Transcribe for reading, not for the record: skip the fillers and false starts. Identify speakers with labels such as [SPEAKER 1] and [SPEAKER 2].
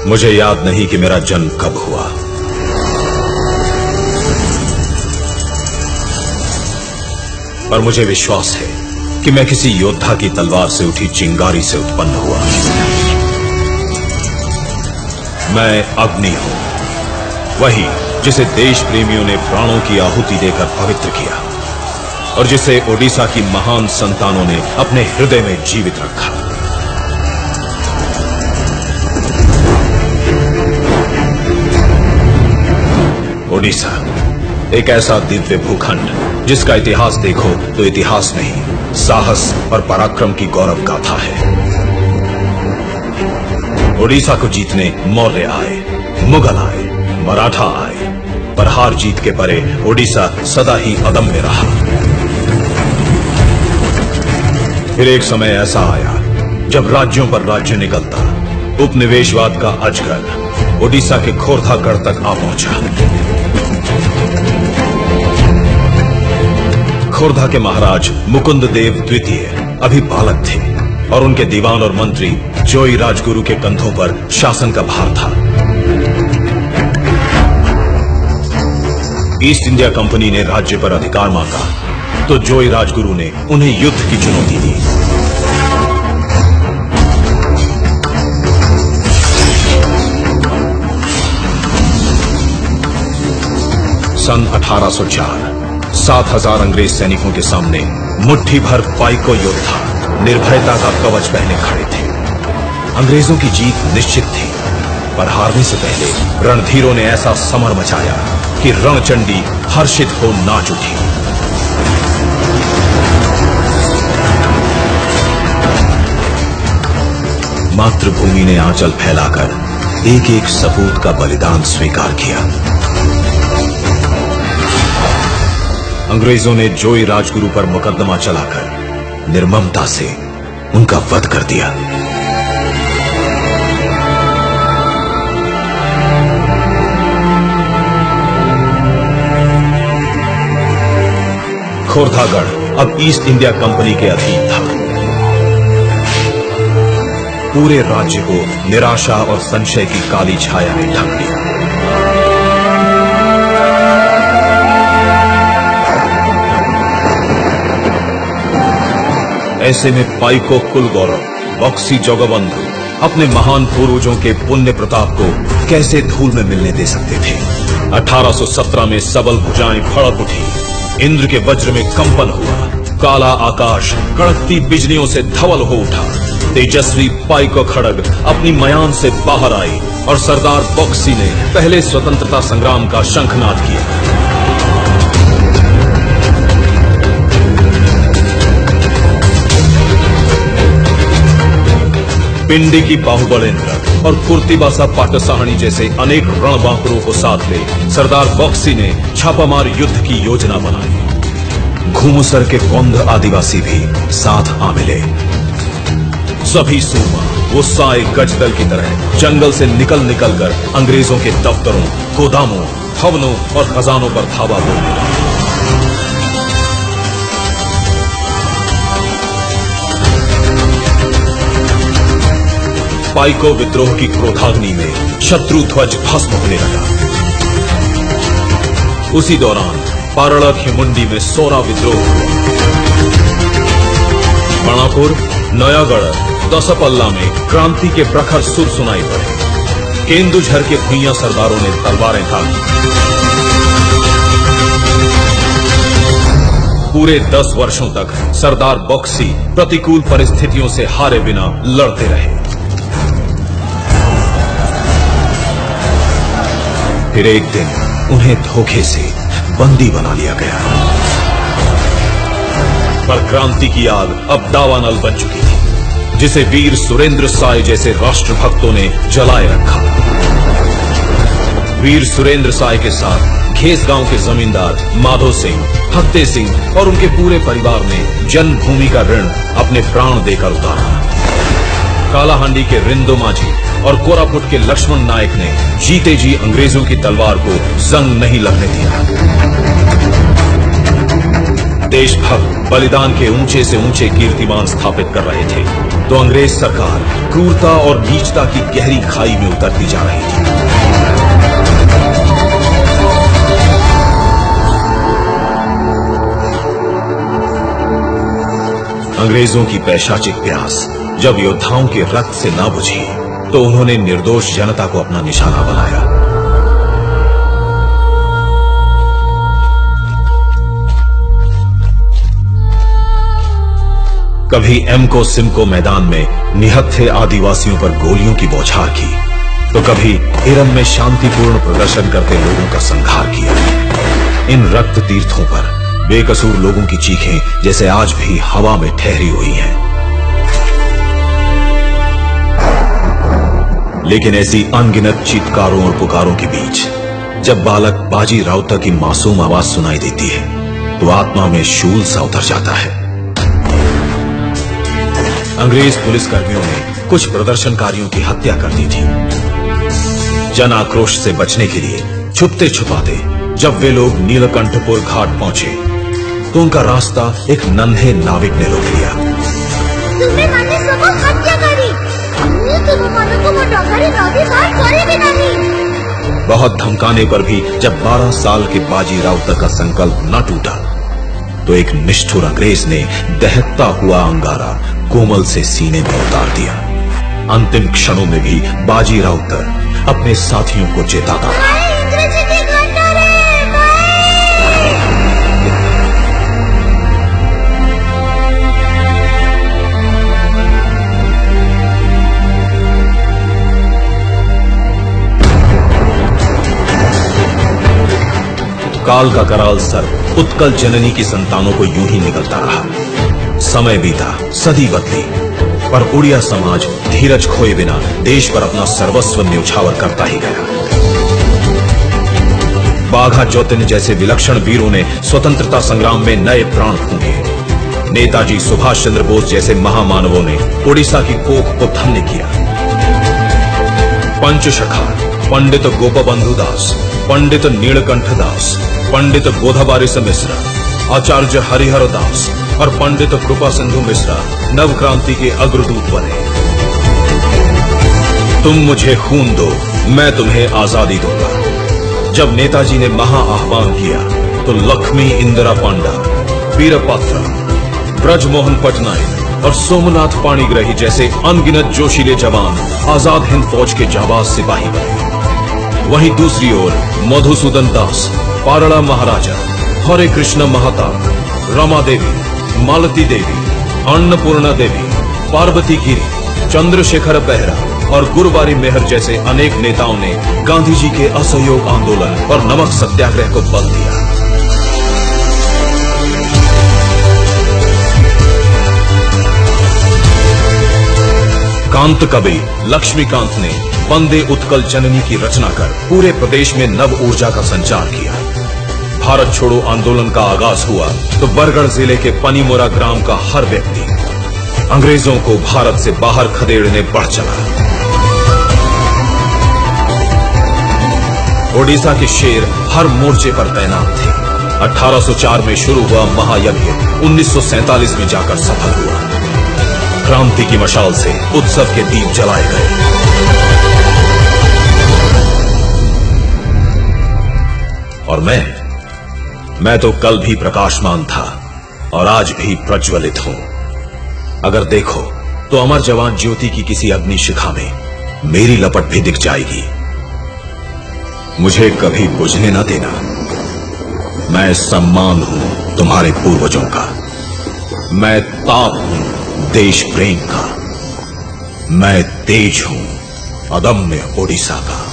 [SPEAKER 1] मुझे याद नहीं कि मेरा जन्म कब हुआ, पर मुझे विश्वास है कि मैं किसी योद्धा की तलवार से उठी चिंगारी से उत्पन्न हुआ। मैं अग्नि हूं, वही जिसे देश प्रेमियों ने प्राणों की आहुति देकर पवित्र किया और जिसे ओडिशा की महान संतानों ने अपने हृदय में जीवित रखा। ओडिशा एक ऐसा दिव्य भूखंड जिसका इतिहास देखो तो इतिहास नहीं, साहस और पराक्रम की गौरव गाथा है। ओडिशा को जीतने मौर्य आए, मुगल आए, मराठा आए, पर हार जीत के परे ओडिशा सदा ही अदम्य रहा। फिर एक समय ऐसा आया जब राज्यों पर राज्य निकलता, उपनिवेशवाद का अजगर ओडिशा के खोरथागढ़ तक आ पहुंचा। खोरधा के महाराज मुकुंद देव द्वितीय अभी बालक थे और उनके दीवान और मंत्री जोई राजगुरु के कंधों पर शासन का भार था। ईस्ट इंडिया कंपनी ने राज्य पर अधिकार मांगा तो जोई राजगुरु ने उन्हें युद्ध की चुनौती दी। सन 1804 7,000 अंग्रेज सैनिकों के सामने मुट्ठी भर पाइको योद्धा निर्भयता का कवच पहने खड़े थे। अंग्रेजों की जीत निश्चित थी, पर हारने से पहले रणधीरों ने ऐसा समर मचाया कि रणचंडी हर्षित हो नाच उठी। मातृभूमि ने आंचल फैलाकर एक एक सपूत का बलिदान स्वीकार किया। अंग्रेजों ने जोई राजगुरु पर मुकदमा चलाकर निर्ममता से उनका वध कर दिया। खोरथागढ़ अब ईस्ट इंडिया कंपनी के अधीन था। पूरे राज्य को निराशा और संशय की काली छाया ने ढक दिया। ऐसे में पाइको कुल गौरव बक्सी जगबंधु अपने महान पूर्वजों के पुण्य प्रताप को कैसे धूल में मिलने दे सकते थे। 1817 में सबल भुजाएं फड़क उठी, इंद्र के वज्र में कंपन हुआ, काला आकाश कड़कती बिजलियों से धवल हो उठा। तेजस्वी पाइको खड़ग अपनी मयान से बाहर आई और सरदार बक्सी ने पहले स्वतंत्रता संग्राम का शंखनाद किया। पिंडी की बाहुबलेंद्र और कुर्तिबासा पाटसाहनी जैसे अनेक रणबांकुरों को साथ ले सरदार बक्सी ने छापामार युद्ध की योजना बनाई। घुमुसर के कोंद आदिवासी भी साथ आ मिले। सभी सूरमा वो साए गजदल की तरह जंगल से निकल कर अंग्रेजों के दफ्तरों, गोदामों, भवनों और खजानों पर धावा बोले। पाइको विद्रोह की क्रोधाग्नि में शत्रु ध्वज भस्म होने लगा। उसी दौरान पारड़क हिमुंडी में सोरा विद्रोह हुआ। मणापुर, नयागढ़, दसपल्ला में क्रांति के प्रखर सुर सुनाई पड़े। केंदुझर के भुइयां सरदारों ने तलवारें तानी। पूरे 10 वर्षों तक सरदार बक्सी प्रतिकूल परिस्थितियों से हारे बिना लड़ते रहे। फिर एक दिन उन्हें धोखे से बंदी बना लिया गया। पर क्रांति की आग अब दावानल बन चुकी थी, जिसे वीर सुरेंद्र साय जैसे राष्ट्रभक्तों ने जलाए रखा। वीर सुरेंद्र साय के साथ घेस गांव के जमींदार माधो सिंह, फत्ते सिंह और उनके पूरे परिवार ने जन्मभूमि का ऋण अपने प्राण देकर उतारा। कालाहांडी के रिंदो माझी और कोरापुट के लक्ष्मण नायक ने जीते जी अंग्रेजों की तलवार को जंग नहीं लगने दिया। देशभक्त बलिदान के ऊंचे से ऊंचे कीर्तिमान स्थापित कर रहे थे, तो अंग्रेज सरकार क्रूरता और नीचता की गहरी खाई में उतरती जा रही थी। अंग्रेजों की पैशाचिक प्यास जब योद्धाओं के रक्त से ना बुझी, तो उन्होंने निर्दोष जनता को अपना निशाना बनाया। कभी एमको सिमको मैदान में निहत्थे आदिवासियों पर गोलियों की बौछार की, तो कभी इरम में शांतिपूर्ण प्रदर्शन करते लोगों का संहार किया। इन रक्त तीर्थों पर बेकसूर लोगों की चीखें जैसे आज भी हवा में ठहरी हुई हैं। लेकिन ऐसी अनगिनत चीत्कारों और पुकारों के बीच जब बालक बाजी राउत की मासूम आवाज सुनाई देती है, तो आत्मा में शूल सा उतर जाता है। अंग्रेज पुलिसकर्मियों ने कुछ प्रदर्शनकारियों की हत्या कर दी थी। जन आक्रोश से बचने के लिए छुपते छुपाते जब वे लोग नीलकंठपुर घाट पहुंचे, तो उनका रास्ता एक नन्हे नाविक ने रोक लिया।
[SPEAKER 2] तुमने माने सबको हत्या करी, तुम मानो को डगरे नदी पार करे भी नहीं।
[SPEAKER 1] बहुत धमकाने पर भी जब 12 साल के बाजी राउत का संकल्प न टूटा, तो एक निष्ठुर अंग्रेज ने दहकता हुआ अंगारा कोमल से सीने में उतार दिया। अंतिम क्षणों में भी बाजी राउत अपने साथियों को चेताता था। काल का कराल सर्प उत्कल जननी की संतानों को यूं ही निकलता रहा। समय बीता, सदी बदली, पर उड़िया समाज धीरज खोए बिना देश पर अपना सर्वस्व न्यौछावर करता ही गया। बाघा ज्योतिन जैसे विलक्षण वीरों ने स्वतंत्रता संग्राम में नए प्राण फूंके। नेताजी सुभाष चंद्र बोस जैसे महामानवों ने उड़ीसा की कोख को धन्य किया। पंचशखा पंडित गोपबंधु दास, पंडित नीलकंठ दास, पंडित गोधाबारिस मिश्रा, आचार्य हरिहर दास और पंडित कृपा सिंधु मिश्रा नवक्रांति के अग्रदूत बने। तुम मुझे खून दो, मैं तुम्हें आजादी दूंगा। जब नेताजी ने महा आह्वान किया, तो लक्ष्मी इंदिरा पांडा, वीरपात्रा, ब्रजमोहन पटनायक और सोमनाथ पाणिग्राही जैसे अनगिनत जोशीले जवान आजाद हिंद फौज के जाबाज सिपाही बने। वहीं दूसरी ओर मधुसूदन दास, पारड़ा महाराजा, हरे कृष्ण महाताक, रमा देवी, मालती देवी, अन्नपूर्णा देवी, पार्वती गिरी, चंद्रशेखर बेहरा और गुरुवारी मेहर जैसे अनेक नेताओं ने गांधी जी के असहयोग आंदोलन और नमक सत्याग्रह को बल दिया। कांत कवि लक्ष्मीकांत ने वंदे उत्कल जननी की रचना कर पूरे प्रदेश में नव ऊर्जा का संचार किया। भारत छोड़ो आंदोलन का आगाज हुआ, तो बरगढ़ जिले के पनीमोरा ग्राम का हर व्यक्ति अंग्रेजों को भारत से बाहर खदेड़ने बढ़ चला। ओडिशा के शेर हर मोर्चे पर तैनात थे। 1804 में शुरू हुआ महायज्ञ 1947 में जाकर सफल हुआ। क्रांति की मशाल से उत्सव के दीप जलाए गए। और मैं तो कल भी प्रकाशमान था और आज भी प्रज्वलित हूं। अगर देखो तो अमर जवान ज्योति की किसी अग्नि शिखा में मेरी लपट भी दिख जाएगी। मुझे कभी बुझने न देना। मैं सम्मान हूं तुम्हारे पूर्वजों का। मैं ताप हूं देश प्रेम का। मैं तेज हूं अदम्य ओडिशा का।